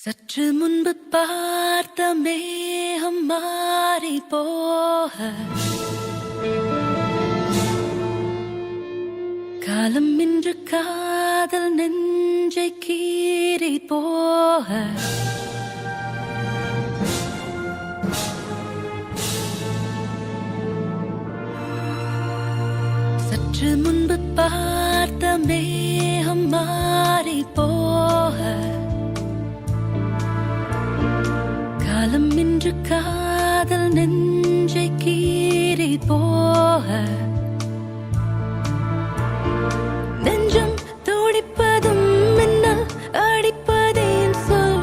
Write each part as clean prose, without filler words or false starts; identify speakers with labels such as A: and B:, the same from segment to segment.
A: சற்று முன்பு பார்த்த மேகம் மாறி போக காலம் இன்று காதல் நெஞ்சை கீறி போக சற்று முன்பு பார்த்த மேகம் மாறி போக காலம் இன்று காதல் நெஞ்சை கீறி போக நெஞ்சம் துடிப்பதும் மின்னல் அடிப்பதேன் சொல்.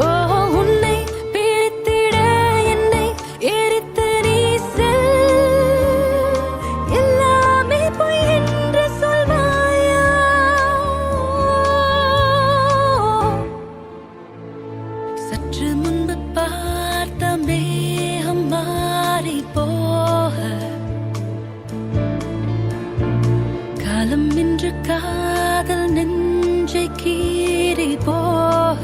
A: ஓ உன்னை பிரித்திட என்னை எரித்து நீ செல். எல்லாமே பொய் என்று சொல்வாயா? சற்று முன்பு பார்த்த மேகம் மாறி போக காலம் இன்று காதல் நெஞ்சை கீறி போக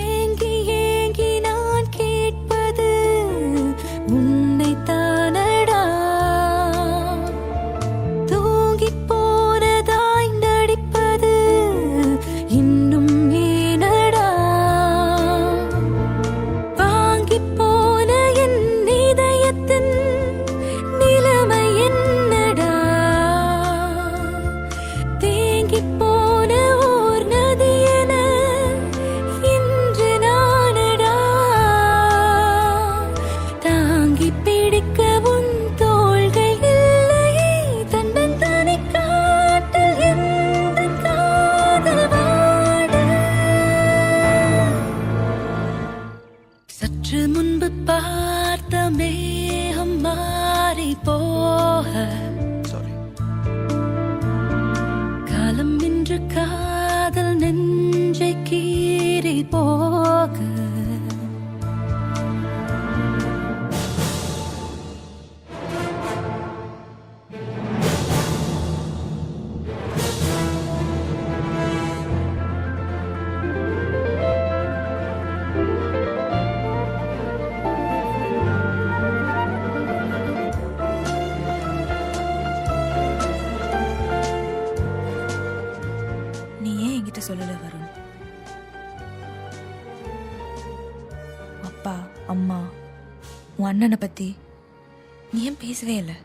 A: ஏங்கி ஏங்கி நான் கேட்பது உன்னை தானடா. தூங்கிப் போனதாய் நடிப்பது இன்னும் ஏனடா. வாங்கிப் போன என் இதயத்தின் நிலைமை என்னடா. தேங்கிப் போன ஓர் நதி என இன்று நானடா. தாங்கிப் பிடிக்க உன் தோள்கள் இல்லையே. தன்னந்தனி காட்டில் எந்த காதல் வாட. சற்று முன்பு பார்த்த மேகம் மாறி போக காலம் இன்று காதல் நெஞ்சை கீறி போக
B: நீ ஏன் என்கிட்ட சொல்லல வருண்? அப்பா அம்மா உன் அண்ணனை பத்தி நீ ஏன் பேசவே இல்லை?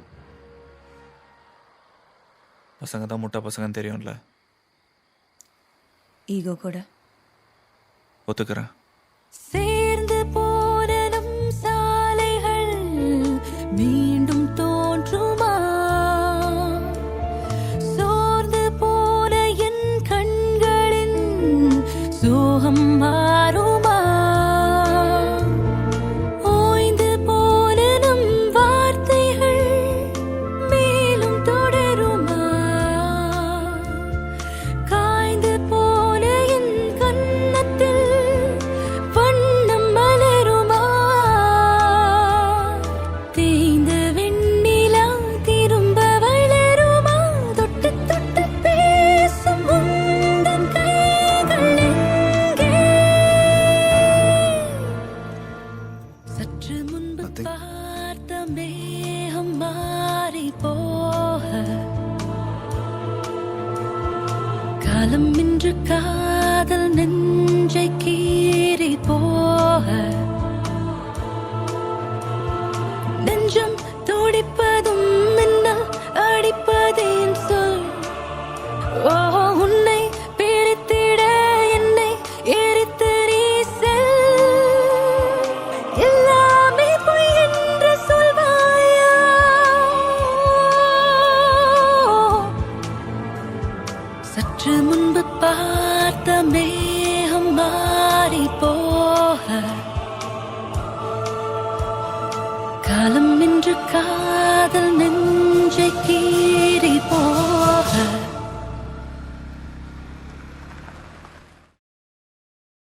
C: பசங்க தான் முட்டா பசங்கன்னு தெரியும்ல.
B: ஈகோ கூட
C: ஒத்துக்கிறேன்.
A: சேர்ந்து போன நம் சாலைகள் மீண்டும் தோன்றுமா? சோர்ந்து போன என் கண்களின் சோகம் மாறுமா? ஓய்ந்து போன நம் வார்த்தைகள் மேலும் தொடருமா? காய்ந்து போன என் கன்னத்தில் வண்ணம் மலருமா? தேய்ந்த வெண்ணிலா திரும்ப வளருமா? தொட்டு தொட்டு பேசும் உந்தன் கைகள் எங்கே? சற்று முன்பு பார்த்த மேகம் மாறி போக காலம் இன்று காதல் நெஞ்சை கீறி போக நெஞ்சம் துடிப்பதும் மின்னல் அடிப்பதேன் சொல். ஓ பார்த்த மேகம் மாறி போக காலம் இன்று